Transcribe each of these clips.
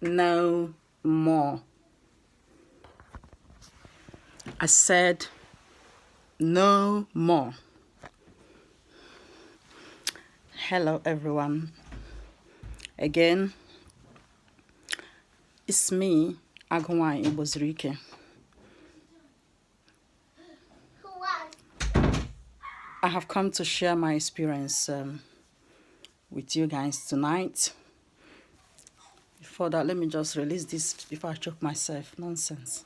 no more. I said no more. Hello everyone. Again, it's me, Agwai Ibozrike. I have come to share my experience with you guys tonight. Before that, let me just release this before I choke myself. Nonsense.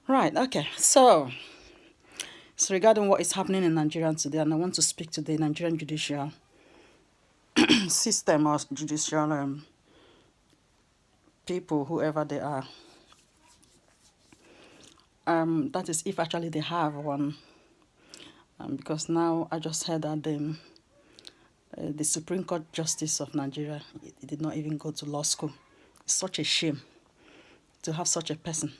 Right, okay. So, it's regarding what is happening in Nigeria today, and I want to speak to the Nigerian Judicial system or judicial people, whoever they are. That is if actually they have one. Because now I just heard that the Supreme Court Justice of Nigeria, he did not even go to law school. It's such a shame to have such a person.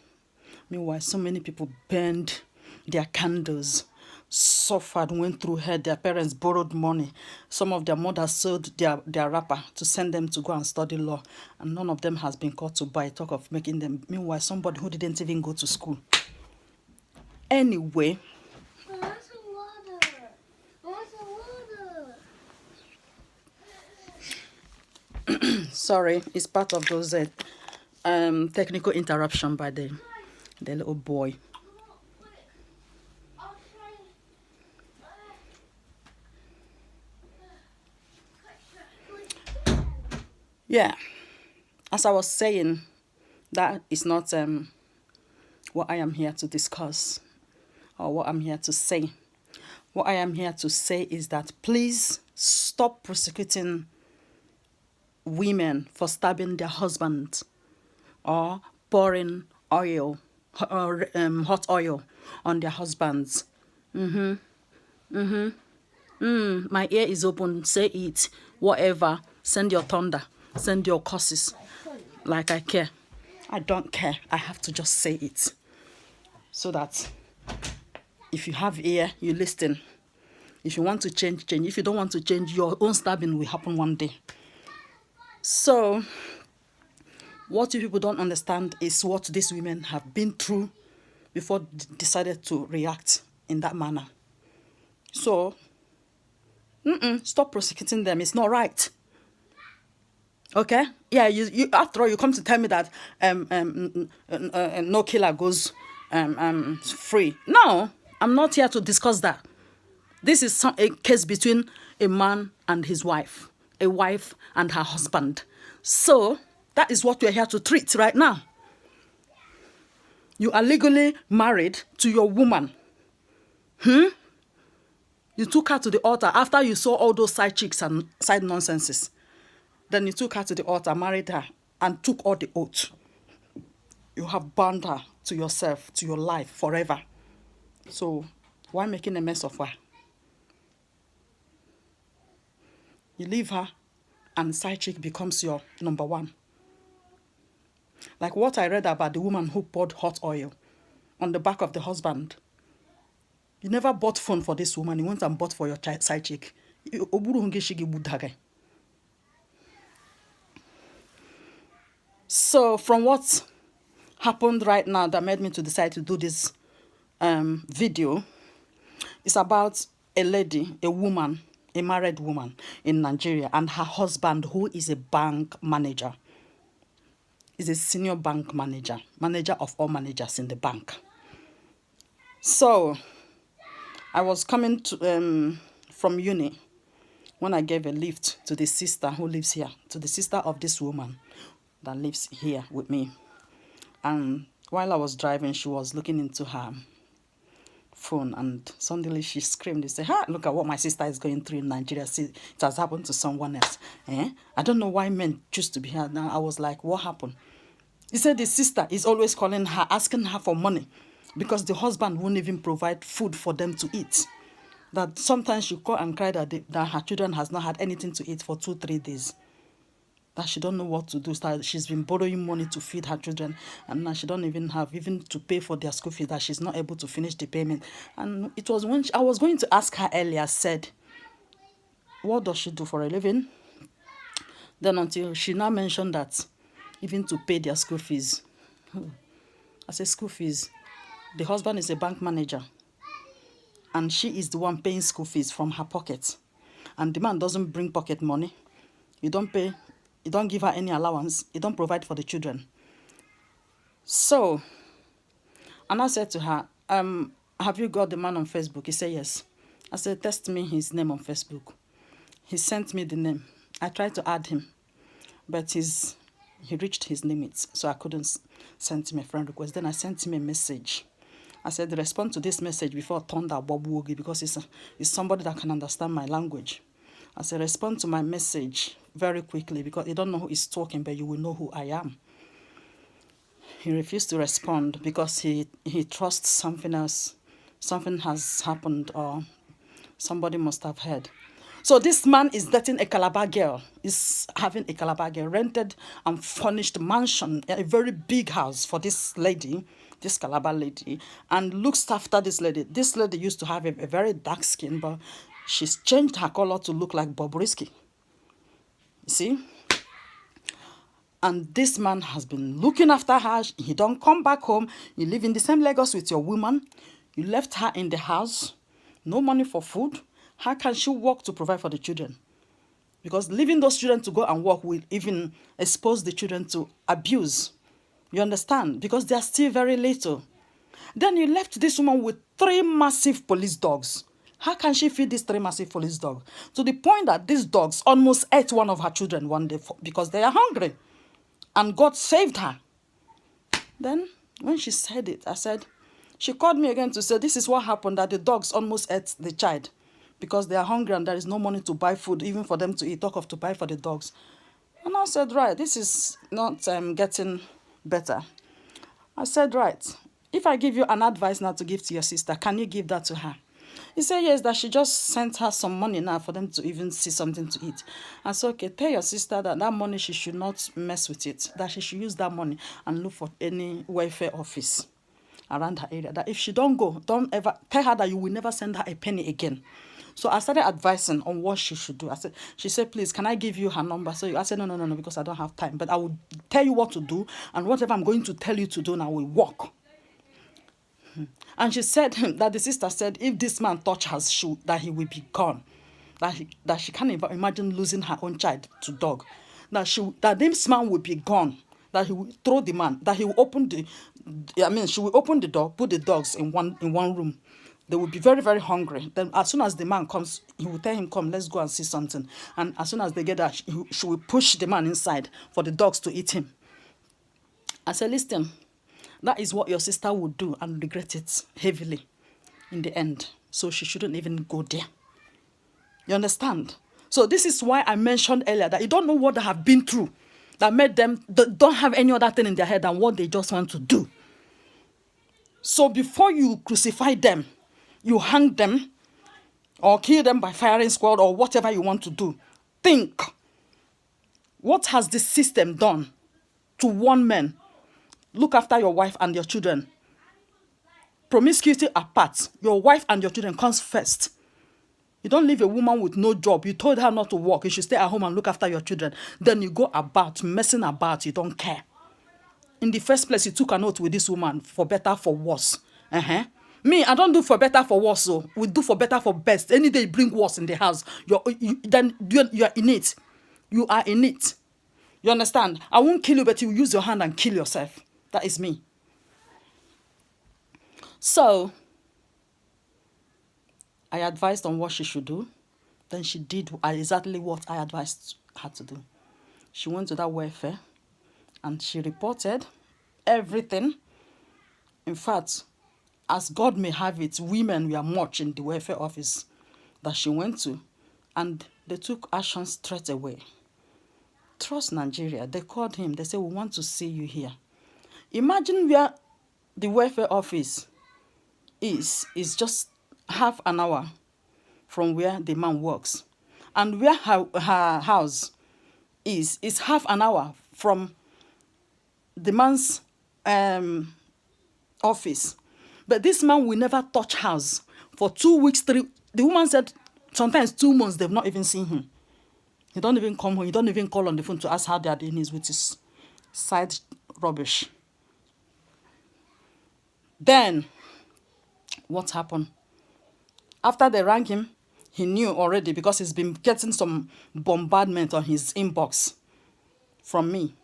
Meanwhile, so many people burned their candles, suffered, went through hell. Their parents borrowed money. Some of their mothers sold their wrapper to send them to go and study law. And none of them has been caught to buy. Talk of making them. Meanwhile, somebody who didn't even go to school. Anyway. Sorry, it's part of those technical interruption by the little boy. Yeah, as I was saying, that is not what I am here to discuss or what I'm here to say. What I am here to say is that please stop prosecuting women for stabbing their husbands or pouring oil or hot oil on their husbands. My ear is open. Say it. Whatever. Send your thunder. Send your curses. Like I care. I don't care. I have to just say it. So that if you have ear, you listen. If you want to change, change. If you don't want to change, your own stabbing will happen one day. So, what you people don't understand is what these women have been through before decided to react in that manner. So, stop prosecuting them. It's not right. Okay? Yeah, you after all, you come to tell me that no killer goes free. No, I'm not here to discuss that. This is a case between a man and his wife, a wife and her husband. So, that is what we're here to treat right now. You are legally married to your woman. You took her to the altar after you saw all those side chicks and side nonsenses. Then you took her to the altar, married her, and took all the oath. You have bound her to yourself, to your life, forever. So, why making a mess of her? You leave her, and side chick becomes your number one. Like what I read about the woman who poured hot oil on the back of the husband. You never bought phone for this woman. You went and bought for your side chick. So from what happened right now that made me to decide to do this video, it's about a lady, a woman, a married woman in Nigeria, and her husband, who is a bank manager. Is a senior bank manager, manager of all managers in the bank. So, I was coming to, from uni when I gave a lift to the sister who lives here, to the sister of this woman that lives here with me. And while I was driving, she was looking into her phone, and suddenly she screamed and said, look at what my sister is going through in Nigeria. See, it has happened to someone else. I don't know why men choose to be here. Now I was like, what happened? He said the sister is always calling her, asking her for money, because the husband won't even provide food for them to eat. That sometimes she call and cry that her children has not had anything to eat for 2-3 days. That she don't know what to do. That she's been borrowing money to feed her children, and now she don't even have even to pay for their school fees, that she's not able to finish the payment. And it was when I was going to ask her earlier, said, what does she do for a living? Then until she now mentioned that even to pay their school fees. I say school fees. The husband is a bank manager, and she is the one paying school fees from her pocket. And the man doesn't bring pocket money. You don't pay, you don't give her any allowance, you don't provide for the children. So, and I said to her, have you got the man on Facebook? He said, yes. I said, text me his name on Facebook. He sent me the name. I tried to add him, but he reached his limits, so I couldn't send him a friend request. Then I sent him a message. I said, respond to this message before thunder Bob Wogi, because it's somebody that can understand my language. I said, respond to my message very quickly, because you don't know who is talking, but you will know who I am. He refused to respond because he trusts something else. Something has happened, or somebody must have heard. So this man is dating a Calabar girl. Is having a Calabar girl, rented and furnished mansion, a very big house for this lady, this Calabar lady, and looks after this lady. This lady used to have a very dark skin, but she's changed her color to look like Bobrisky. See? And this man has been looking after her. He don't come back home. You live in the same Lagos with your woman. You left her in the house. No money for food. How can she work to provide for the children? Because leaving those children to go and work will even expose the children to abuse. You understand? Because they are still very little. Then you left this woman with 3 massive police dogs. How can she feed these 3 massive police dogs? To the point that these dogs almost ate one of her children one day because they are hungry. And God saved her. Then, when she said it, I said, she called me again to say, this is what happened, that the dogs almost ate the child because they are hungry and there is no money to buy food, even for them to eat, talk of to buy for the dogs. And I said, right, this is not getting better. I said, right, if I give you an advice now to give to your sister, can you give that to her? He said, yes, that she just sent her some money now for them to even see something to eat. I said, okay, tell your sister that money, she should not mess with it, that she should use that money and look for any welfare office around her area. That if she don't go, don't ever, tell her that you will never send her a penny again. So I started advising on what she should do. She said, please, can I give you her number? So I said, no, because I don't have time. But I will tell you what to do, and whatever I'm going to tell you to do now will work. And she said that the sister said, if this man touch her shoe, that he will be gone. That she can't even imagine losing her own child to dog. That this man will be gone. That he will throw the man. That he will open she will open the door, put the dogs in one room. They will be very, very hungry. Then as soon as the man comes, he will tell him, come, let's go and see something. And as soon as they get there, she will push the man inside for the dogs to eat him. I said, listen, that is what your sister would do and regret it heavily in the end. So she shouldn't even go there. You understand? So this is why I mentioned earlier that you don't know what they have been through that made them don't have any other thing in their head than what they just want to do. So before you crucify them, you hang them or kill them by firing squad or whatever you want to do, think, what has the system done to warn men? Look after your wife and your children. Promiscuity apart, your wife and your children comes first. You don't leave a woman with no job. You told her not to work. You should stay at home and look after your children. Then you go about, messing about. You don't care. In the first place, you took an oath with this woman for better, for worse. Me, I don't do for better, for worse. So we do for better, for best. Any day you bring worse in the house, then you're in it. You are in it. You understand? I won't kill you, but you use your hand and kill yourself. That is me. So, I advised on what she should do. Then she did exactly what I advised her to do. She went to that welfare and she reported everything. In fact, as God may have it, women were much in the welfare office that she went to, and they took action straight away. Trust Nigeria. They called him. They said, we want to see you here. Imagine where the welfare office is just half an hour from where the man works. And where her house is half an hour from the man's office. But this man will never touch house for 2 weeks, 3. The woman said sometimes 2 months they've not even seen him. He don't even come home. He don't even call on the phone to ask how their day is with his Side rubbish. Then, what happened? After they rang him, he knew already because he's been getting some bombardment on his inbox from me.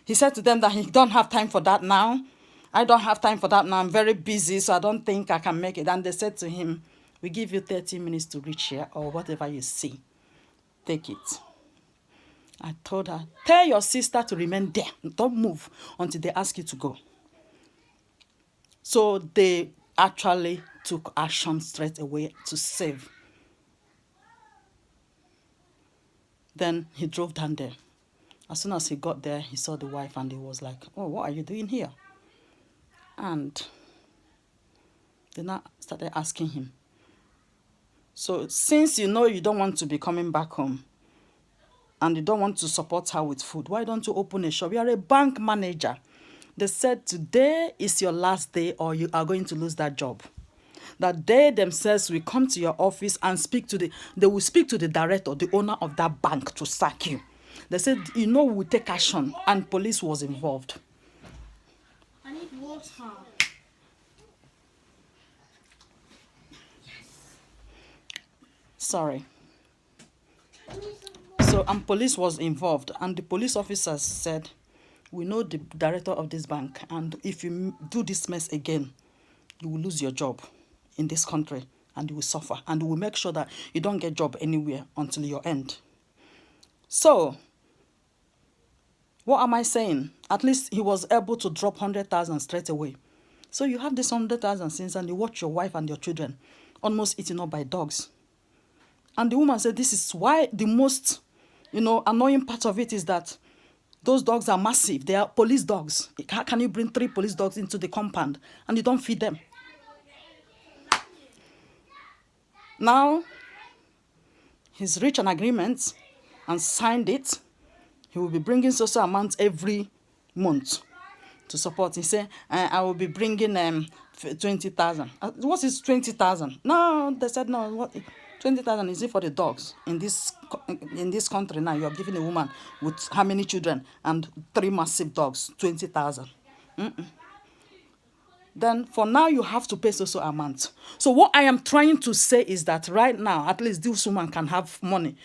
He said to them that he don't have time for that now. I don't have time for that now. I'm very busy, so I don't think I can make it. And they said to him, we give you 30 minutes to reach here or whatever you see. Take it. I told her, tell your sister to remain there. Don't move until they ask you to go. So they actually took action straight away to save. Then he drove down there. As soon as he got there, he saw the wife and he was like, oh, what are you doing here? And they now started asking him, so since you know you don't want to be coming back home and you don't want to support her with food, why don't you open a shop? You are a bank manager. They said today is your last day or you are going to lose that job. That they themselves will come to your office and they will speak to the director, the owner of that bank, to sack you. They said, you know, we'll take action, and police was involved. I need water. Sorry. So, and police was involved, and the police officers said, we know the director of this bank, and if you do this mess again, you will lose your job in this country, and you will suffer, and we will make sure that you don't get job anywhere until your end. So, what am I saying? At least he was able to drop 100,000 straight away. So you have this 100,000 since, and you watch your wife and your children almost eaten up by dogs. And the woman said, this is why the most, annoying part of it is that those dogs are massive. They are police dogs. How can you bring 3 police dogs into the compound and you don't feed them? Now, he's reached an agreement and signed it. He will be bringing social amounts every month to support. He said, I will be bringing 20,000. What is 20,000? No, they said, no, what 20,000 is it for the dogs? In this country now, you're giving a woman with how many children and 3 massive dogs, 20,000. Then for now, you have to pay social amount. So what I am trying to say is that right now, at least this woman can have money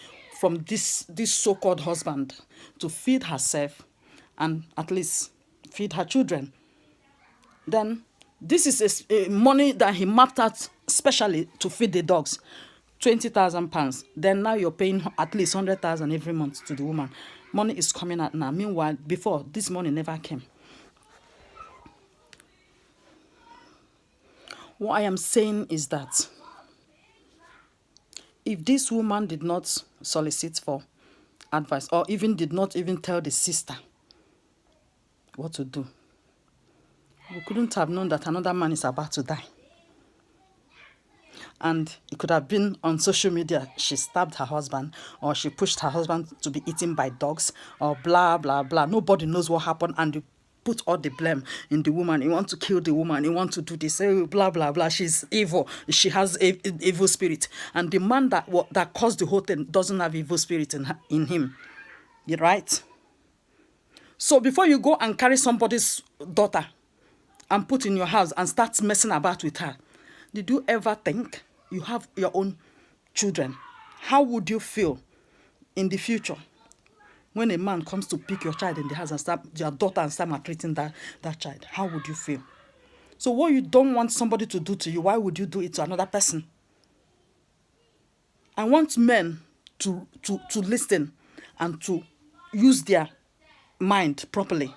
from this so-called husband to feed herself and at least feed her children. Then this is a money that he mapped out specially to feed the dogs, £20,000. Then now you're paying at least 100,000 every month to the woman. Money is coming out now. Meanwhile, before, this money never came. What I am saying is that if this woman did not solicit for advice or even did not even tell the sister what to do, we couldn't have known that another man is about to die. And it could have been on social media, she stabbed her husband or she pushed her husband to be eaten by dogs or blah, blah, blah. Nobody knows what happened and you put all the blame in the woman. You want to kill the woman. You want to do this, blah, blah, blah. She's evil. She has evil spirit. And the man that caused the whole thing doesn't have evil spirit in him. You're right? So before you go and carry somebody's daughter and put in your house and start messing about with her, did you ever think you have your own children? How would you feel in the future when a man comes to pick your child in the house and start your daughter and start maltreating that child? How would you feel? So what you don't want somebody to do to you, why would you do it to another person? I want men to listen and to use their mind properly.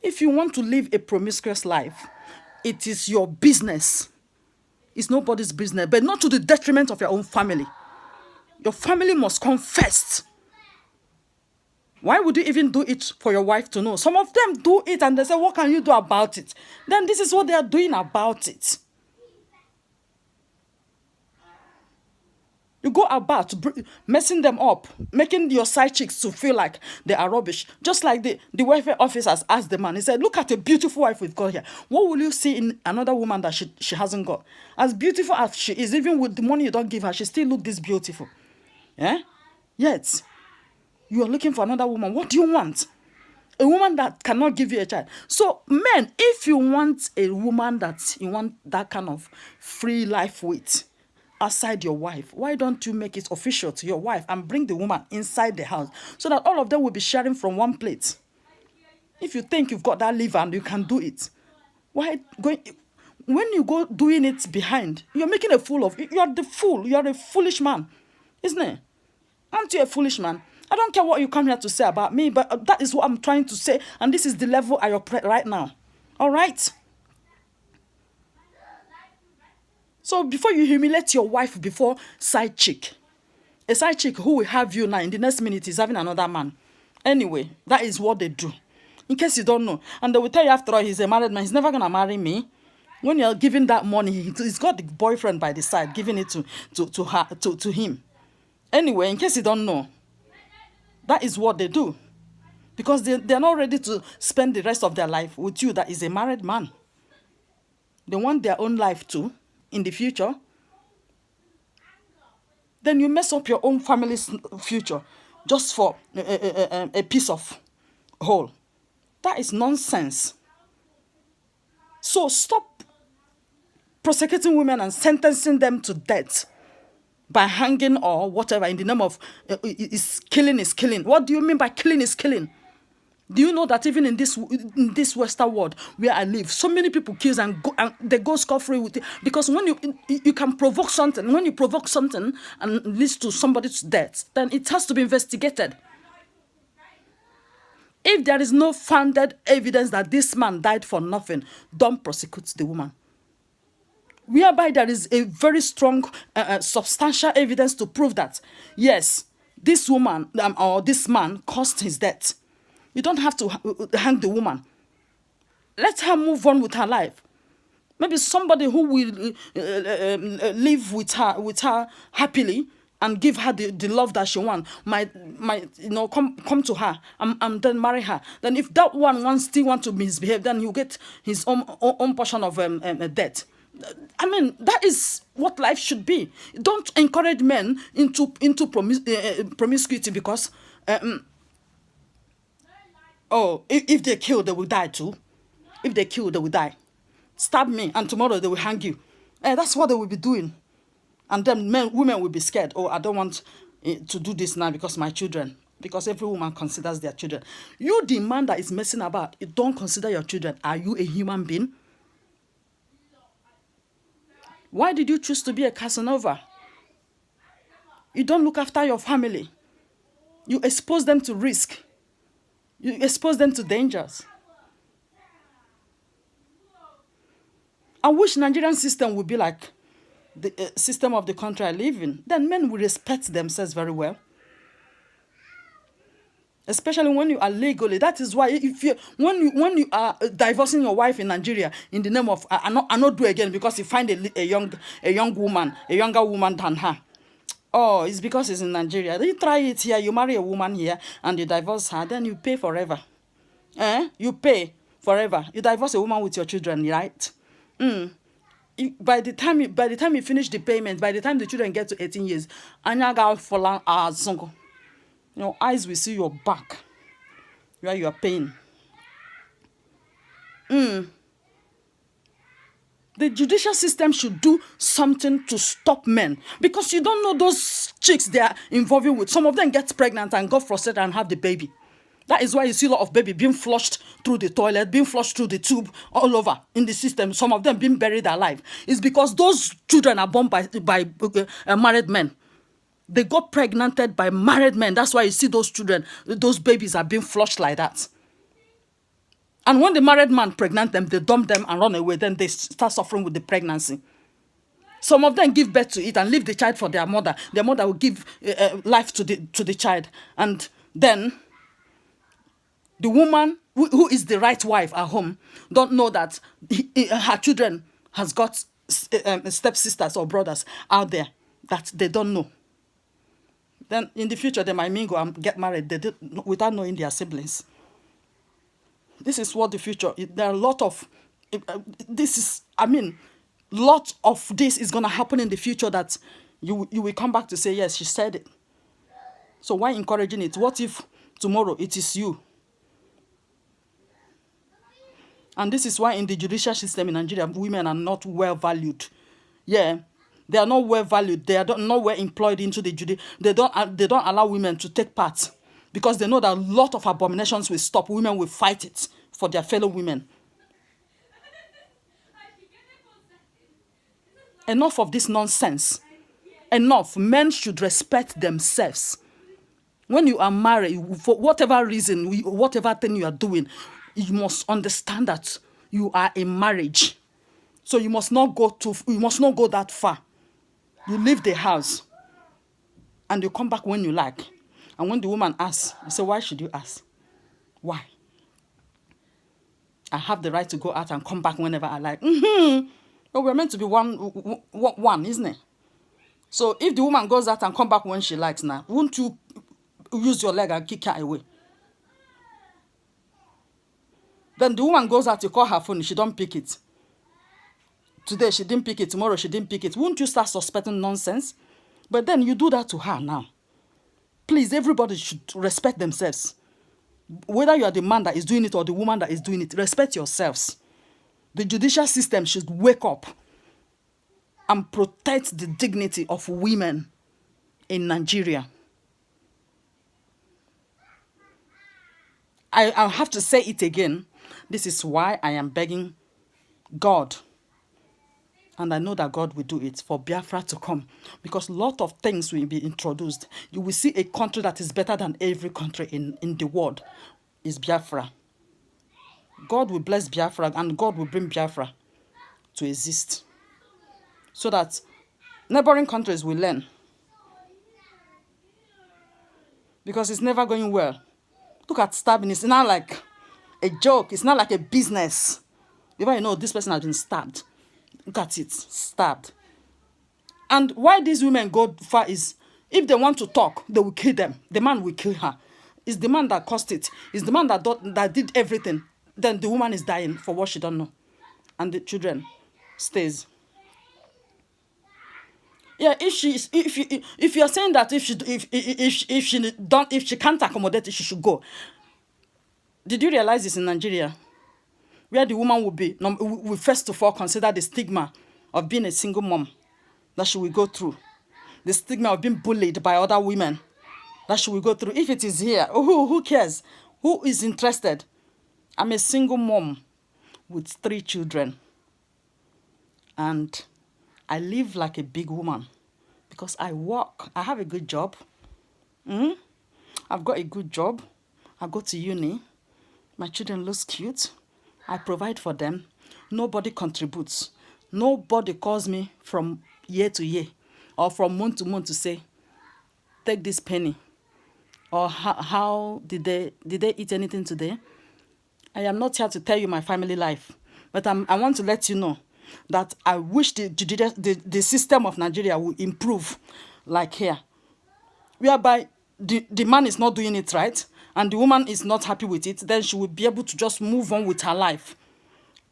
If you want to live a promiscuous life, it is your business. It's nobody's business, but not to the detriment of your own family. Your family must come first. Why would you even do it for your wife to know? Some of them do it and they say, what can you do about it? Then this is what they are doing about it. You go about messing them up, making your side chicks to feel like they are rubbish. Just like the welfare officers asked the man, he said, look at the beautiful wife we've got here. What will you see in another woman that she hasn't got? As beautiful as she is, even with the money you don't give her, she still looks this beautiful. Yeah? Yet, you are looking for another woman. What do you want? A woman that cannot give you a child. So men, if you want a woman that you want that kind of free life with, outside your wife, why don't you make it official to your wife and bring the woman inside the house so that all of them will be sharing from one plate? If you think you've got that liver and you can do it, why going? When you go doing it behind, you're making a fool of. You're the fool. You're a foolish man, isn't it? Aren't you a foolish man? I don't care what you come here to say about me, but that is what I'm trying to say, and this is the level I operate right now. All right? So before you humiliate your wife before side chick, a side chick who will have you now in the next minute is having another man. Anyway, that is what they do. In case you don't know. And they will tell you after all, he's a married man. He's never going to marry me. When you're giving that money, he's got the boyfriend by the side, giving it to him. Anyway, in case you don't know, that is what they do. Because they're not ready to spend the rest of their life with you that is a married man. They want their own life too in the future. Then you mess up your own family's future just for a piece of whole. That is nonsense. So stop prosecuting women and sentencing them to death by hanging or whatever in the name of is killing is killing. What do you mean by killing is killing? Do you know that even in this Western world where I live, so many people kill and they go scot-free with it? Because when you can provoke something, when you provoke something and leads to somebody's death, then it has to be investigated. If there is no founded evidence that this man died for nothing, don't prosecute the woman. Whereby there is a very strong, substantial evidence to prove that, yes, this woman or this man caused his death. You don't have to hang the woman. Let her move on with her life. Maybe somebody who will live with her happily and give her the love that she wants might come to her and then marry her. Then if that one still want to misbehave, then you get his own portion of death. I mean, that is what life should be. Don't encourage men into promiscuity because if they kill, they will die too. If they kill, they will die. Stab me, and tomorrow they will hang you. That's what they will be doing. And then women will be scared. Oh, I don't want to do this now because my children. Because every woman considers their children. You, the man that is messing about, you don't consider your children. Are you a human being? Why did you choose to be a Casanova? You don't look after your family. You expose them to risk. You expose them to dangers. I wish Nigerian system would be like the system of the country I live in. Then men will respect themselves very well. Especially when you are legally. That is why when you are divorcing your wife in Nigeria in the name of I not do again because you find a younger woman than her. Oh, it's because it's in Nigeria. You try it here, you marry a woman here and you divorce her, then you pay forever. You pay forever. You divorce a woman with your children, right? By the time you finish the payment, by the time the children get to 18 years, your eyes will see your back where you are paying. The judicial system should do something to stop men, because you don't know those chicks they are involving with. Some of them get pregnant and got frustrated and have the baby. That is why you see a lot of baby being flushed through the toilet, being flushed through the tube, all over in the system. Some of them being buried alive. It's because those children are born by married men. They got pregnanted by married men. That's why you see those children, those babies are being flushed like that. And when the married man pregnant them, they dump them and run away. Then they start suffering with the pregnancy. Some of them give birth to it and leave the child for their mother. Their mother will give life to the child. And then the woman who is the right wife at home don't know that her children has got stepsisters or brothers out there that they don't know. Then in the future, they might mingle and get married without knowing their siblings. This is what the future, there are a lot of, lot of this is going to happen in the future that you will come back to say, yes, she said it. So why encouraging it? What if tomorrow it is you And this is why in the judicial system in Nigeria, women are not well valued. Yeah, they are not well valued. They are not well employed into the They don't allow women to take part because they know that a lot of abominations will stop. Women will fight it for their fellow women. Enough of this nonsense. Enough. Men should respect themselves. When you are married, for whatever reason, whatever thing you are doing, you must understand that you are in marriage. So you must not go that far. You leave the house and you come back when you like. And when the woman asks, you say, why should you ask? Why? I have the right to go out and come back whenever I like. But we're meant to be one, isn't it? So if the woman goes out and come back when she likes now, won't you use your leg and kick her away? Then the woman goes out, you call her phone, she don't pick it. Today she didn't pick it, tomorrow she didn't pick it. Won't you start suspecting nonsense? But then you do that to her now. Please, everybody should respect themselves. Whether you are the man that is doing it or the woman that is doing it, respect yourselves. The judicial system should wake up and protect the dignity of women in Nigeria. I'll have to say it again. This is why I am begging God, and I know that God will do it, for Biafra to come. Because a lot of things will be introduced. You will see a country that is better than every country in the world is Biafra. God will bless Biafra and God will bring Biafra to exist. So that neighboring countries will learn. Because it's never going well. Look at stabbing. It's not like a joke. It's not like a business. Before you know, this person has been stabbed. Look at it. Stabbed. And why these women go far is, if they want to talk, they will kill them. The man will kill her. It's the man that caused it. It's the man that did everything. Then the woman is dying for what she don't know. And the children stays. Yeah, if you're saying that if she can't accommodate it, she should go. Did you realize this in Nigeria? Where the woman will first of all consider the stigma of being a single mom that she will go through. The stigma of being bullied by other women that she will go through. If it is here, who cares? Who is interested? I'm a single mom with 3 children. And I live like a big woman because I work. I have a good job. I've got a good job. I go to uni. My children look cute. I provide for them. Nobody contributes. Nobody calls me from year to year or from month to month to say, take this penny. Or how did they eat anything today? I am not here to tell you my family life. But I want to let you know that I wish the system of Nigeria will improve like here. Whereby the man is not doing it right and the woman is not happy with it, then she will be able to just move on with her life,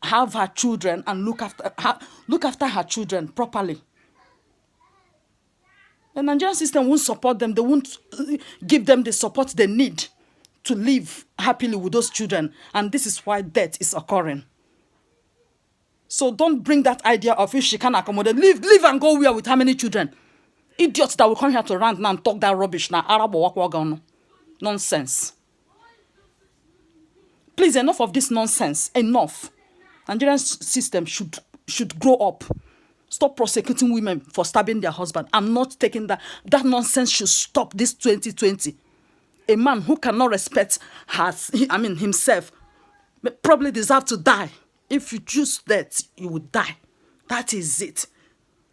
have her children and look after her children properly. The Nigerian system won't support them. They won't give them the support they need to live happily with those children. And this is why death is occurring. So don't bring that idea of if she can accommodate, leave and go where with how many children? Idiots that will come here to rant now and talk that rubbish now. Nonsense. Please, enough of this nonsense. Enough. Nigerian system should grow up. Stop prosecuting women for stabbing their husband. I'm not taking that. That nonsense should stop this 2020. A man who cannot respect himself probably deserves to die. If you choose that, you will die. That is it.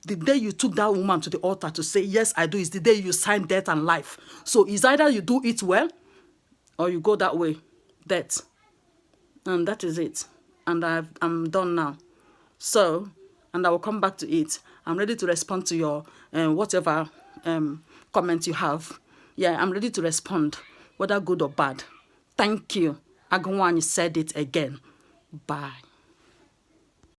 The day you took that woman to the altar to say, yes, I do, is the day you sign death and life. So it's either you do it well or you go that way, death. And that is it. And I'm done now. So, and I will come back to it. I'm ready to respond to your whatever comment you have. Yeah, I'm ready to respond, whether good or bad. Thank you. Agawani said it again. Bye.